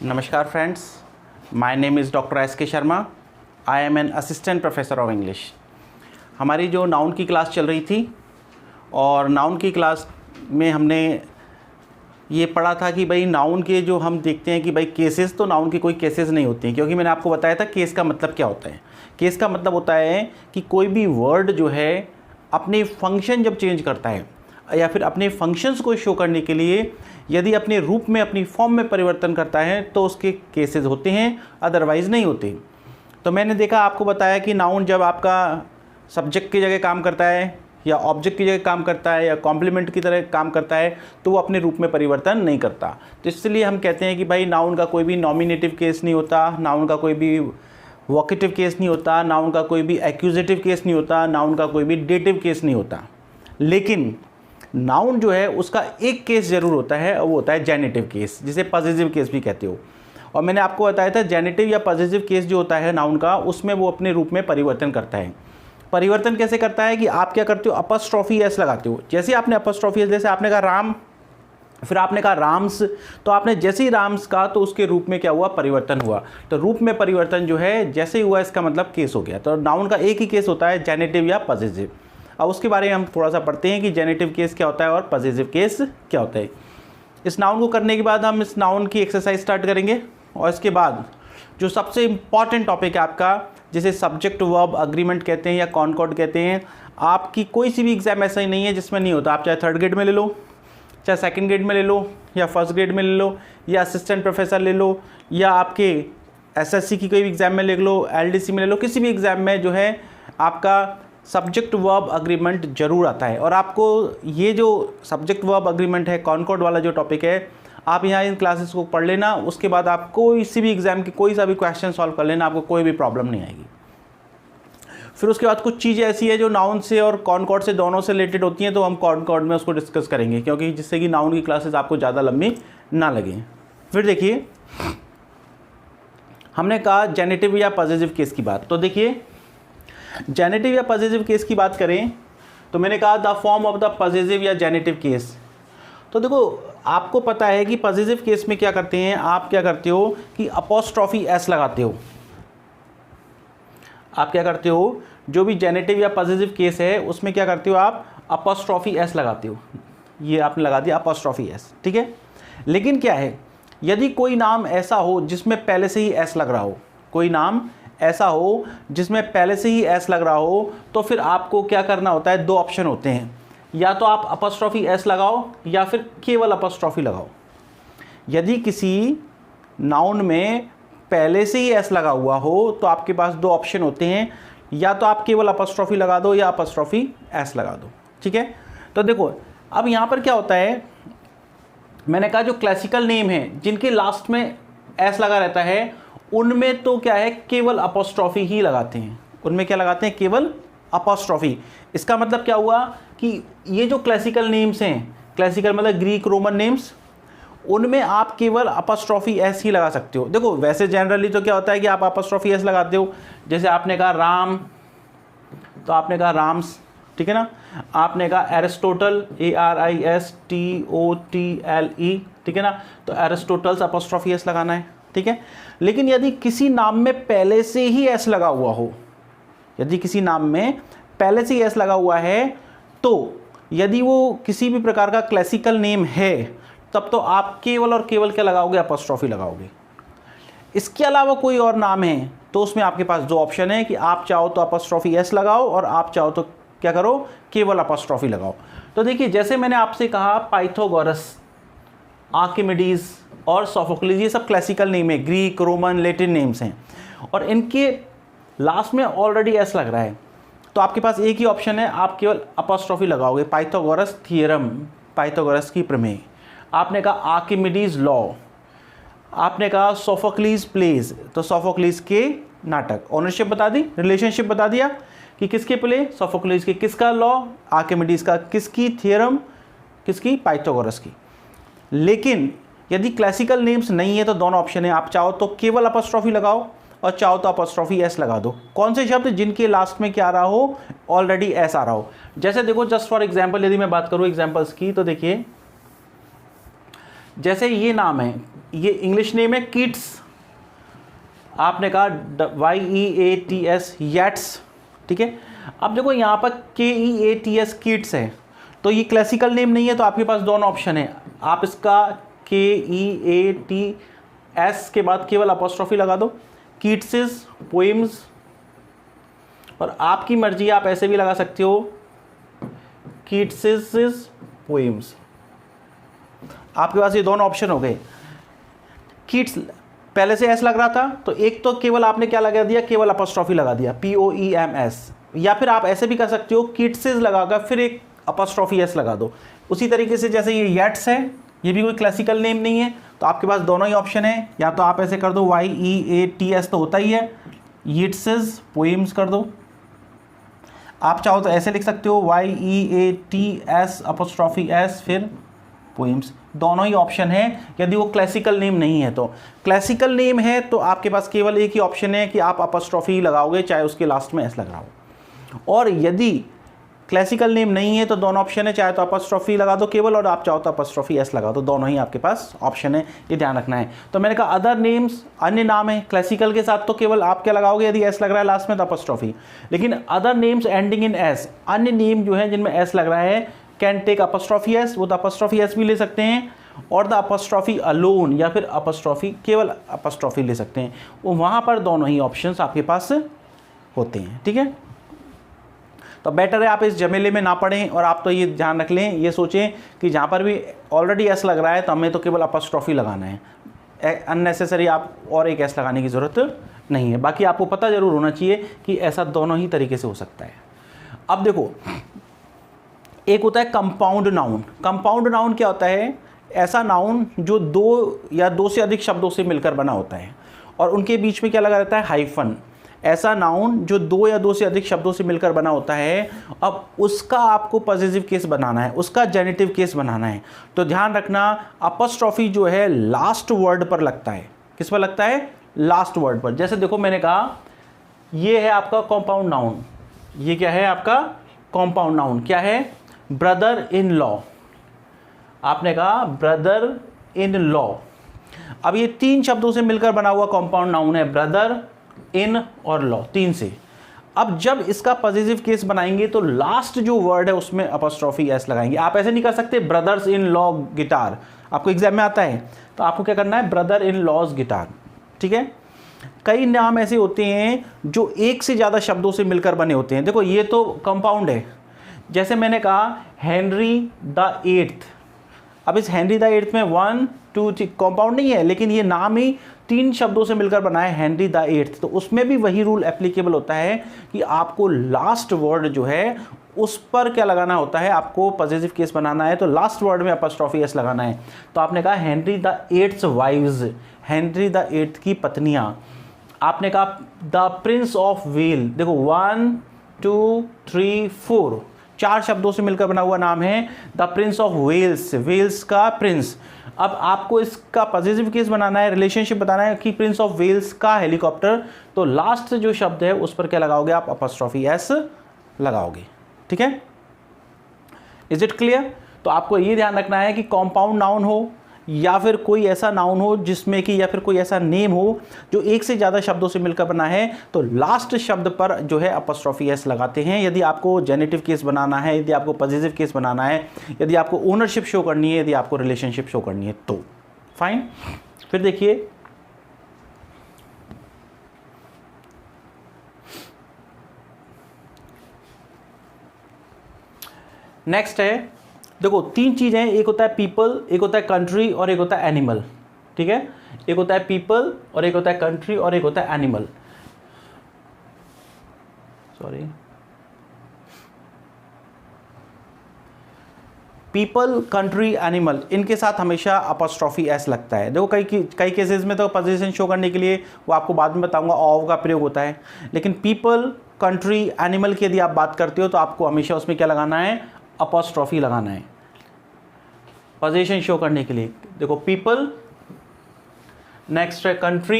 नमस्कार friends, my name is doctor S K Sharma. I am an assistant professor of English. हमारी जो noun की class चल रही थी और नाउन की क्लास में हमने ये पढ़ा था कि भाई नाउन के जो हम देखते हैं कि भाई केसेस, तो नाउन के कोई केसेस नहीं होते हैं, क्योंकि मैंने आपको बताया था केस का मतलब क्या होता है। केस का मतलब होता है कि कोई भी वर्ड जो है अपने फंक्शन जब चेंज करता है या फिर अपने फंक्शंस को शो करने के लिए यदि अपने रूप में, अपनी फॉर्म में परिवर्तन करता है तो उसके केसेस होते हैं, अदरवाइज़ नहीं होते। तो मैंने देखा, आपको बताया कि नाउन जब आपका सब्जेक्ट की जगह काम करता है या ऑब्जेक्ट की जगह काम करता है या कॉम्प्लीमेंट की तरह काम करता है तो वो अपने रूप में परिवर्तन नहीं करता। तो इसलिए हम कहते हैं कि भाई नाउन का कोई भी नॉमिनेटिव केस नहीं होता, नाउन का कोई भी वोकेटिव केस नहीं होता, नाउन का कोई भी एक्यूजेटिव केस नहीं होता, नाउन का कोई भी डेटिव केस नहीं होता। लेकिन नाउन जो है उसका एक केस ज़रूर होता है, वो होता है जेनेटिव केस, जिसे पॉजिटिव केस भी कहते हो। और मैंने आपको बताया था जेनेटिव या पॉजिटिव केस जो होता है नाउन का, उसमें वो अपने रूप में परिवर्तन करता है। परिवर्तन कैसे करता है कि आप क्या करते हो, अपॉस्ट्रोफी एस लगाते हो। जैसे आपने अपॉस्ट्रोफी एस, जैसे आपने कहा राम, फिर आपने कहा राम्स, तो आपने जैसे ही राम्स कहा तो उसके रूप में क्या हुआ, परिवर्तन हुआ। तो रूप में परिवर्तन जो है जैसे ही हुआ, इसका मतलब केस हो गया। तो नाउन का एक ही केस होता है, जेनेटिव या पॉजिटिव। अब उसके बारे में हम थोड़ा सा पढ़ते हैं कि जेनेटिव केस क्या होता है और पॉजिटिव केस क्या होता है। इस नाउन को करने के बाद हम इस नाउन की एक्सरसाइज स्टार्ट करेंगे। और इसके बाद जो सबसे इम्पॉर्टेंट टॉपिक है आपका, जिसे सब्जेक्ट वर्ब अग्रीमेंट कहते हैं या कॉनकॉर्ड कहते हैं, आपकी कोई सी भी एग्जाम ऐसा ही नहीं है जिसमें नहीं होता। आप चाहे थर्ड ग्रेड में ले लो, चाहे सेकंड ग्रेड में ले लो, या फर्स्ट ग्रेड में ले लो, या असिस्टेंट प्रोफेसर ले लो, या आपके एसएससी की कोई भी एग्ज़ाम में ले लो, एलडीसी में ले लो, किसी भी एग्ज़ाम में जो है आपका सब्जेक्ट वर्ब अग्रीमेंट जरूर आता है। और आपको ये जो सब्जेक्ट वर्ब अग्रीमेंट है, कॉनकॉर्ड वाला जो टॉपिक है, आप यहाँ इन क्लासेस को पढ़ लेना। उसके बाद आप कोई सी भी एग्ज़ाम की कोई सा भी क्वेश्चन सॉल्व कर लेना, आपको कोई भी प्रॉब्लम नहीं आएगी। फिर उसके बाद कुछ चीज़ें ऐसी है जो नाउन से और कॉनकॉर्ड से दोनों से रिलेटेड होती हैं, तो हम कॉनकॉर्ड में उसको डिस्कस करेंगे, क्योंकि जिससे कि नाउन की क्लासेस आपको ज़्यादा लंबी ना लगे। फिर देखिए, हमने कहा जेनेटिव या पॉजिटिव केस की बात। तो देखिए, जेनेटिव या पॉजिटिव केस की बात करें तो मैंने कहा the form of the positive या जेनेटिव केस। तो देखो, आपको पता है कि पॉजिटिव केस में क्या करते हैं, आप क्या करते हो कि अपॉस्ट्रोफी एस लगाते हो। आप क्या करते हो, जो भी जेनेटिव या पॉजिटिव केस है उसमें क्या करते हो, आप अपॉस्ट्रोफी एस लगाते हो। ये आपने लगा दिया अपॉस्ट्रोफी एस, ठीक है। लेकिन क्या है, यदि कोई नाम ऐसा हो जिसमें पहले से ही एस लग रहा हो, कोई नाम ऐसा हो जिसमें पहले से ही एस लग रहा हो, तो फिर आपको क्या करना होता है, दो ऑप्शन होते हैं, या तो आप अपॉस्ट्रोफी एस लगाओ या फिर केवल अपॉस्ट्रोफी लगाओ। यदि किसी नाउन में पहले से ही एस लगा हुआ हो तो आपके पास दो ऑप्शन होते हैं, या तो आप केवल अपॉस्ट्रोफी लगा दो या अपॉस्ट्रोफी एस लगा दो, ठीक है। तो देखो, अब यहाँ पर क्या होता है, मैंने कहा जो क्लासिकल नेम है जिनके लास्ट में एस लगा रहता है, उनमें तो क्या है, केवल अपॉस्ट्रोफी ही लगाते हैं। उनमें क्या लगाते हैं, केवल अपॉस्ट्रोफी। इसका मतलब क्या हुआ कि ये जो क्लासिकल नेम्स हैं, क्लासिकल मतलब ग्रीक रोमन नेम्स, उनमें आप केवल अपॉस्ट्रोफी एस ही लगा सकते हो। देखो, वैसे जनरली तो क्या होता है कि आप अपॉस्ट्रोफी एस लगाते हो। जैसे आपने कहा राम, तो आपने कहा राम्स, ठीक है ना। आपने कहा एरिस्टोटल, ARISTOTLE, ठीक है ना, तो एरिस्टोटल्स अपॉस्ट्रोफी एस लगाना है, ठीक है। लेकिन यदि किसी नाम में पहले से ही एस लगा हुआ हो, यदि किसी नाम में पहले से ही एस लगा हुआ है, तो यदि वो किसी भी प्रकार का क्लासिकल नेम है, तब तो आप केवल और केवल क्या लगाओगे, अपॉस्ट्रोफी लगाओगे। इसके अलावा कोई और नाम है तो उसमें आपके पास दो ऑप्शन है कि आप चाहो तो अपॉस्ट्रोफी एस लगाओ और आप चाहो तो क्या करो, केवल अपॉस्ट्रोफी लगाओ। तो देखिए, जैसे मैंने आपसे कहा पाइथागोरस, आर्किमिडीज और सोफोक्लिस, ये सब क्लासिकल नेम है, ग्रीक रोमन लैटिन नेम्स हैं, और इनके लास्ट में ऑलरेडी एस लग रहा है। तो आपके पास एक ही ऑप्शन है, आप केवल अपॉस्ट्रोफी लगाओगे। पाइथागोरस थियरम, पाइथागोरस की प्रमेय, आपने कहा आर्किमिडीज लॉ, आपने कहा सोफोक्लिस प्लेज, तो सोफोक्लिस के नाटक। ओनरशिप बता दी, रिलेशनशिप बता दिया कि किसके प्ले, सोफोक्लिस के, किसका लॉ, आर्किमिडीज का, किसकी थियरम, किसकी, पाइथागोरस की। लेकिन यदि क्लासिकल नेम्स नहीं है तो दोनों ऑप्शन है, आप चाहो तो केवल अपॉस्ट्रोफी लगाओ और चाहो तो अपॉस्ट्रोफी एस लगा दो। कौन से शब्द जिनके लास्ट में क्या आ रहा हो, ऑलरेडी एस आ रहा हो। जैसे देखो, जस्ट फॉर एग्जांपल यदि मैं बात करूं एग्जांपल्स की, तो देखिए जैसे ये नाम है ये इंग्लिश नेम है किड्स, आपने कहा YEATS येट्स, ठीक है। अब देखो यहाँ पर KEATS किड्स है, तो ये क्लासिकल नेम नहीं है, तो आपके पास दोनों ऑप्शन है। आप इसका KEATS के बाद केवल अपॉस्ट्रोफी लगा दो, किड्स पोएम्स, और आपकी मर्जी आप ऐसे भी लगा सकते हो किड्स पोएम्स। आपके पास ये दोनों ऑप्शन हो गए। किड्स पहले से एस लग रहा था, तो एक तो केवल आपने क्या लगा दिया, केवल अपॉस्ट्रोफी लगा दिया POEMS, या फिर आप ऐसे भी कर सकते हो किड्स लगाकर फिर एक अपॉस्ट्रोफी एस लगा दो। उसी तरीके से जैसे ये येट्स है, ये भी कोई क्लासिकल नेम नहीं है, तो आपके पास दोनों ही ऑप्शन है। या तो आप ऐसे कर दो YEATS तो होता ही है, येट्स पोएम्स कर दो। आप चाहो तो ऐसे लिख सकते हो YEATS अपॉस्ट्रोफी एस फिर पोएम्स, दोनों ही ऑप्शन है यदि वो क्लासिकल नेम नहीं है। तो क्लासिकल नेम है तो आपके पास केवल एक ही ऑप्शन है कि आप अपॉस्ट्रोफी लगाओगे, चाहे उसके लास्ट में एस लग रहा हो। और यदि क्लासिकल नेम नहीं है तो दोनों ऑप्शन है, चाहे तो अपॉस्ट्रोफी लगा दो केवल, और आप चाहो तो अपॉस्ट्रोफी एस लगा दो, दोनों ही आपके पास ऑप्शन है, ये ध्यान रखना है। तो मैंने कहा अदर नेम्स, अन्य नाम है, क्लासिकल के साथ तो केवल आप क्या लगाओगे, यदि एस लग रहा है लास्ट में तो अपॉस्ट्रोफी। लेकिन other names ending in S, अन्य नेम जो है जिनमें एस लग रहा है, कैन टेक अपॉस्ट्रोफी एस, वो तो अपॉस्ट्रोफी एस भी ले सकते हैं, और द अपॉस्ट्रोफी अलोन, या फिर अपॉस्ट्रोफी केवल अपॉस्ट्रोफी ले सकते हैं। वो वहाँ पर दोनों ही ऑप्शंस आपके पास होते हैं, ठीक है। तो बेटर है आप इस झमेले में ना पड़ें, और आप तो ये ध्यान रख लें, ये सोचें कि जहाँ पर भी ऑलरेडी एस लग रहा है तो हमें तो केवल अपॉस्ट्रोफी लगाना है, अननेसेसरी आप और एक एस लगाने की ज़रूरत नहीं है। बाकी आपको पता ज़रूर होना चाहिए कि ऐसा दोनों ही तरीके से हो सकता है। अब देखो, एक होता है कंपाउंड नाउन। कंपाउंड नाउन क्या होता है, ऐसा नाउन जो दो या दो से अधिक शब्दों से मिलकर बना होता है, और उनके बीच में क्या लगा रहता है, हाइफन। ऐसा नाउन जो दो या दो से अधिक शब्दों से मिलकर बना होता है, अब उसका आपको पॉजिटिव केस बनाना है, उसका जेनिटिव केस बनाना है। तो ध्यान रखना, अपॉस्ट्रोफी जो है लास्ट वर्ड पर लगता है। किस पर लगता है, लास्ट वर्ड पर। जैसे देखो मैंने कहा ये है आपका कॉम्पाउंड नाउन, ये क्या है आपका कॉम्पाउंड नाउन, क्या है, ब्रदर इन लॉ। आपने कहा ब्रदर इन लॉ। अब ये तीन शब्दों से मिलकर बना हुआ कॉम्पाउंड नाउन है, ब्रदर, इन और लॉ, तीन से। अब जब इसका पॉजिटिव केस बनाएंगे तो लास्ट जो वर्ड है उसमें अपॉस्ट्रोफी एस लगाएंगे। आप ऐसे नहीं कर सकते ब्रदर्स इन लॉ गिटार, आपको एग्जाम में आता है, तो आपको क्या करना है, ब्रदर इन लॉज गिटार, ठीक है। कई नाम ऐसे होते हैं जो एक से ज़्यादा शब्दों से मिलकर बने होते हैं। देखो ये तो कंपाउंड है, जैसे मैंने कहा हेनरी द एट्थ। अब इस हेनरी द एट्थ में 1 2 3 कंपाउंड नहीं है, लेकिन ये नाम ही तीन शब्दों से मिलकर बना है, हेनरी द एट्थ। तो उसमें भी वही रूल एप्लीकेबल होता है कि आपको लास्ट वर्ड जो है उस पर क्या लगाना होता है, आपको पॉजिटिव केस बनाना है, तो लास्ट वर्ड में अपॉस्ट्रोफी एस लगाना है। तो आपने कहा Henry the eighth wives, Henry the eighth की पत्नियां। आपने कहा द प्रिंस ऑफ वेल, देखो 1 2 3 4 चार शब्दों से मिलकर बना हुआ नाम है the prince of Wales, Wales का प्रिंस। अब आपको इसका पॉजिटिव केस बनाना है, रिलेशनशिप बताना है कि प्रिंस ऑफ वेल्स का हेलीकॉप्टर, तो लास्ट जो शब्द है उस पर क्या लगाओगे आप, अपॉस्ट्रोफी एस लगाओगे, ठीक है। Is it clear. तो आपको ये ध्यान रखना है कि कॉम्पाउंड नाउन हो या फिर कोई ऐसा नाउन हो जिसमें कि, या फिर कोई ऐसा नेम हो जो एक से ज़्यादा शब्दों से मिलकर बना है, तो लास्ट शब्द पर जो है अपॉस्ट्रोफी एस लगाते हैं। यदि आपको जेनेटिव केस बनाना है, यदि आपको पॉजिटिव केस बनाना है, यदि आपको ओनरशिप शो करनी है, यदि आपको रिलेशनशिप शो करनी है, तो फाइन। फिर देखिए नेक्स्ट है, देखो तीन चीज़ें हैं, एक होता है पीपल, एक होता है कंट्री और एक होता है एनिमल, ठीक है। एक होता है पीपल और एक होता है कंट्री और एक होता है animal, sorry, people country animal, इनके साथ हमेशा अपॉस्ट्रोफी एस लगता है। देखो कई केसेस में तो पोजीशन शो करने के लिए, वो आपको बाद में बताऊंगा, ऑफ का प्रयोग होता है, लेकिन पीपल कंट्री एनिमल की यदि आप बात करते हो तो आपको हमेशा उसमें क्या लगाना है, अपॉस्ट्रोफी लगाना है पोजीशन शो करने के लिए। देखो पीपल, नेक्स्ट है country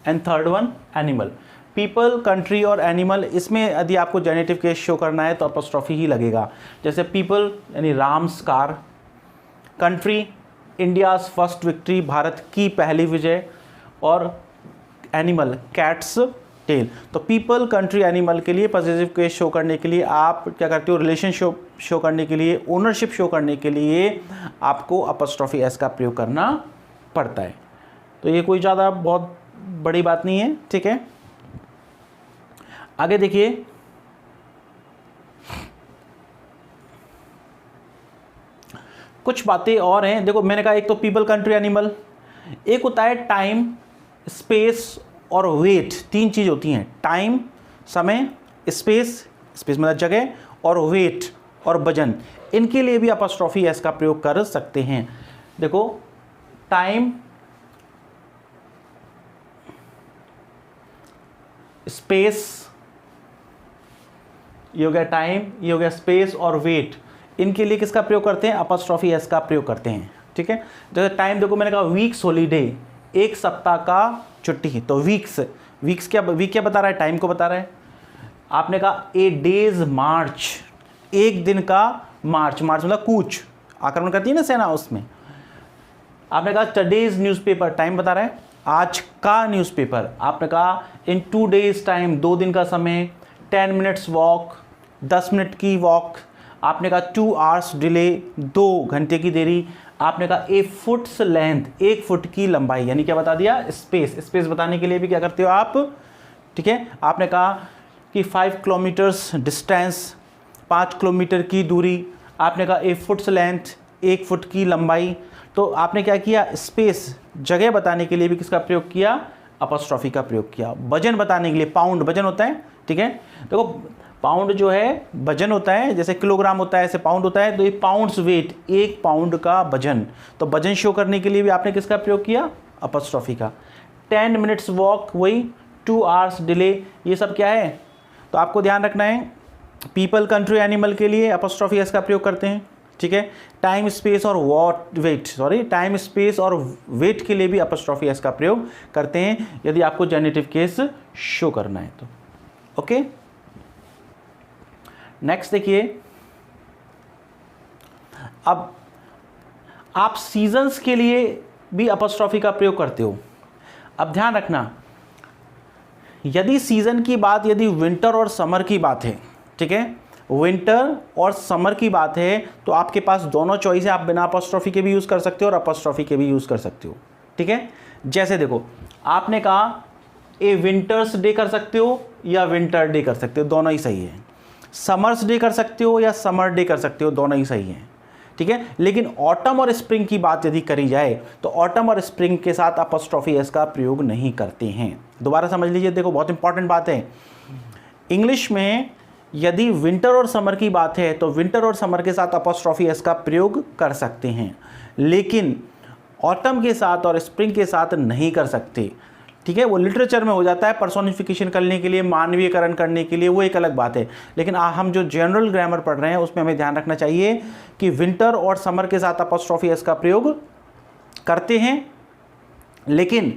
and third one animal. People, country और एनिमल, इसमें यदि आपको जेनेटिव केस शो करना है तो अपॉस्ट्रोफी ही लगेगा। जैसे पीपल यानी Ram's car, country India's first victory, Bharat की पहली विजय। और एनिमल, कैट्स टेल। तो पीपल, कंट्री, एनिमल के लिए पॉजिटिव केस शो करने के लिए आप क्या करते हो, रिलेशन शो करने के लिए, ओनरशिप शो करने के लिए आपको अपॉस्ट्रोफी एस का प्रयोग करना पड़ता है। तो ये कोई ज़्यादा बहुत बड़ी बात नहीं है, ठीक है। आगे देखिए, कुछ बातें और हैं। देखो मैंने कहा एक तो पीपल, कंट्री, एनिमल, एक होता है टाइम, स्पेस और वेट। तीन चीज़ होती हैं, टाइम समय, स्पेस मतलब जगह, और वेट और वजन। इनके लिए भी अपॉस्ट्रोफी एस का प्रयोग कर सकते हैं। देखो टाइम, स्पेस, ये हो गया टाइम, ये हो गया स्पेस और वेट। इनके लिए किसका प्रयोग करते हैं, अपॉस्ट्रोफी एस का प्रयोग करते हैं, ठीक है। जैसे टाइम देखो मैंने कहा वीक्स हॉलीडे, एक सप्ताह का छुट्टी। तो वीक्स क्या, वीक क्या बता रहा है, टाइम को बता रहा है। आपने कहा ए डेज मार्च, एक दिन का मार्च मतलब कूच, आक्रमण करती है ना सेना, उसमें। आपने कहा टुडेज न्यूज़पेपर, टाइम बता रहा है, आज का न्यूज़पेपर। आपने कहा इन 2 days टाइम, 2 दिन का समय। 10 minutes वॉक, 10 मिनट की वॉक। आपने कहा 2 hours डिले, 2 घंटे की देरी। आपने कहा ए फुट्स लेंथ, 1 फुट की लंबाई, यानी क्या बता दिया, स्पेस बताने के लिए भी क्या करते हो आप, ठीक है। आपने कहा कि 5 किलोमीटर्स डिस्टेंस, 5 किलोमीटर की दूरी। आपने कहा ए फुट्स लेंथ, 1 फुट की लंबाई। तो आपने क्या किया, स्पेस जगह बताने के लिए भी किसका प्रयोग किया, अपॉस्ट्रोफी का प्रयोग किया। वजन बताने के लिए, पाउंड वजन होता है, ठीक है। देखो पाउंड जो है वजन होता है, जैसे किलोग्राम होता है ऐसे पाउंड होता है। तो ये पाउंड्स वेट, 1 पाउंड का वजन। तो वजन शो करने के लिए भी आपने किसका प्रयोग किया, अपॉस्ट्रोफी का। 10 minutes वॉक, वही 2 hours डिले, ये सब क्या है। तो आपको ध्यान रखना है, पीपल, कंट्री, एनिमल के लिए अपॉस्ट्रोफी एस का प्रयोग करते हैं, ठीक है। टाइम, स्पेस और टाइम, स्पेस और वेट के लिए भी अपॉस्ट्रोफी एस का प्रयोग करते हैं, यदि आपको जेनेटिव केस शो करना है तो। ओके, नेक्स्ट देखिए, अब आप सीजन्स के लिए भी अपॉस्ट्रोफी का प्रयोग करते हो। अब ध्यान रखना, यदि सीजन की बात, यदि विंटर और समर की बात है, ठीक है, विंटर और समर की बात है, तो आपके पास दोनों चॉइस है। आप बिना अपॉस्ट्रोफी के भी यूज़ कर सकते हो और अपॉस्ट्रोफी के भी यूज़ कर सकते हो, ठीक है। जैसे देखो आपने कहा ए विंटर्स डे कर सकते हो या विंटर डे कर सकते हो, दोनों ही सही है। समर्स डे कर सकते हो या समर डे कर सकते हो, दोनों ही सही हैं, ठीक है। लेकिन ऑटम और स्प्रिंग की बात यदि करी जाए तो ऑटम और स्प्रिंग के साथ अपॉस्ट्रोफी एस का प्रयोग नहीं करते हैं। दोबारा समझ लीजिए, देखो बहुत इंपॉर्टेंट बात है। इंग्लिश में यदि विंटर और समर की बात है तो विंटर और समर के साथ अपॉस्ट्रोफी एस का प्रयोग कर सकते हैं, लेकिन ऑटम के साथ और स्प्रिंग के साथ नहीं कर सकते, ठीक है। वो लिटरेचर में हो जाता है, पर्सोनिफिकेशन करने के लिए, मानवीयकरण करने के लिए, वो एक अलग बात है। लेकिन हम जो जनरल ग्रामर पढ़ रहे हैं उसमें हमें ध्यान रखना चाहिए कि विंटर और समर के साथ अपॉस्ट्रोफी एस का प्रयोग करते हैं, लेकिन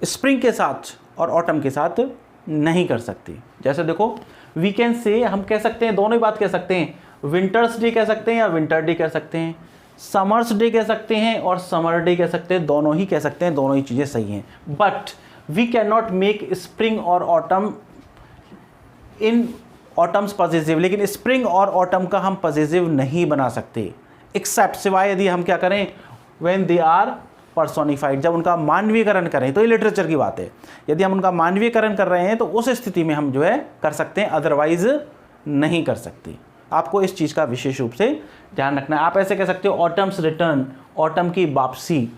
स्प्रिंग के साथ और ऑटम के साथ नहीं कर सकते। जैसे देखो वीकेंड से हम कह सकते हैं, दोनों ही बात कह सकते हैं, विंटर्स डे कह सकते हैं या विंटर डे कह सकते हैं, समर्स डे कह सकते हैं और समर डे कह सकते हैं, दोनों ही कह सकते हैं, दोनों ही चीज़ें सही हैं। But we can not make spring और ऑटम इन ऑटम्स पॉजिटिव, लेकिन स्प्रिंग और ऑटम का हम पॉजिटिव नहीं बना सकते, एक्सेप्ट सिवाय यदि हम क्या करें, व्हेन दे आर पर्सोनिफाइड, जब उनका मानवीयकरण करें। तो ये लिटरेचर की बात है, यदि हम उनका मानवीयकरण कर रहे हैं तो उस स्थिति में हम जो है कर सकते हैं, अदरवाइज नहीं कर सकते। आपको इस चीज़ का विशेष रूप से ध्यान रखना है। आप ऐसे कह सकते हो ऑटम्स रिटर्न, ऑटम की वापसी।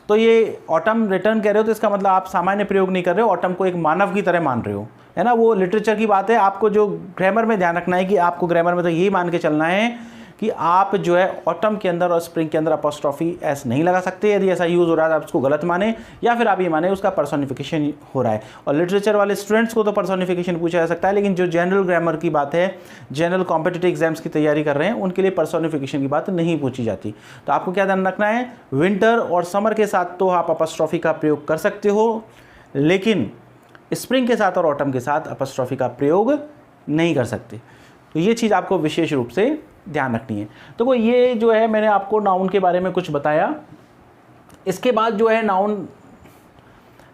तो ये ऑटम रिटर्न कह रहे हो तो इसका मतलब आप सामान्य प्रयोग नहीं कर रहे हो, ऑटम को एक मानव की तरह मान रहे हो, है ना। वो लिटरेचर की बात है। आपको जो ग्रामर में ध्यान रखना है कि आपको ग्रामर में तो यही मान के चलना है कि आप जो है ऑटम के अंदर और स्प्रिंग के अंदर अपॉस्ट्रोफी एस नहीं लगा सकते। यदि ऐसा यूज़ हो रहा है आप उसको गलत माने, या फिर आप ये माने उसका पर्सोनिफिकेशन हो रहा है। और लिटरेचर वाले स्टूडेंट्स को तो पर्सोनिफिकेशन पूछा जा सकता है, लेकिन जो जनरल ग्रामर की बात है, जनरल कॉम्पिटिटिव एग्जाम्स की तैयारी कर रहे हैं, उनके लिए पर्सोनिफिकेशन की बात नहीं पूछी जाती। तो आपको क्या ध्यान रखना है, विंटर और समर के साथ तो आप अपॉस्ट्रोफी का प्रयोग कर सकते हो, लेकिन स्प्रिंग के साथ और ऑटम के साथ अपॉस्ट्रोफी का प्रयोग नहीं कर सकते। तो ये चीज़ आपको विशेष रूप से ध्यान रखनी है। तो वो ये जो है मैंने आपको नाउन के बारे में कुछ बताया, इसके बाद जो है नाउन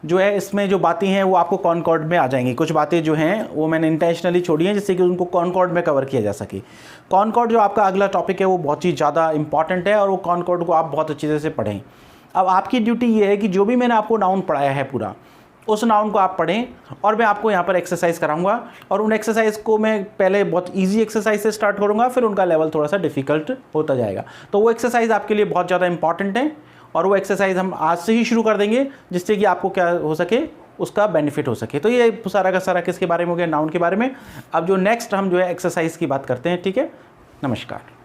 जो है इसमें जो बातें हैं वो आपको कॉनकॉर्ड में आ जाएंगी। कुछ बातें जो हैं वो मैंने इंटेंशनली छोड़ी हैं जिससे कि उनको कॉनकॉर्ड में कवर किया जा सके। कॉनकॉर्ड जो आपका अगला टॉपिक है वो बहुत ही ज़्यादा इंपॉर्टेंट है और वो कॉनकॉर्ड को आप बहुत अच्छी तरह से पढ़ें। अब आपकी ड्यूटी ये है कि जो भी मैंने आपको नाउन पढ़ाया है पूरा, उस नाउन को आप पढ़ें और मैं आपको यहाँ पर एक्सरसाइज कराऊंगा और उन एक्सरसाइज को मैं पहले बहुत इजी एक्सरसाइज से स्टार्ट करूँगा, फिर उनका लेवल थोड़ा सा डिफिकल्ट होता जाएगा। तो वो एक्सरसाइज आपके लिए बहुत ज़्यादा इंपॉर्टेंट है और वो एक्सरसाइज हम आज से ही शुरू कर देंगे जिससे कि आपको क्या हो सके, उसका बेनिफिट हो सके। तो ये सारा का सारा किसके बारे में हो गया, नाउन के बारे में। अब जो नेक्स्ट हम जो है एक्सरसाइज की बात करते हैं, ठीक है। नमस्कार।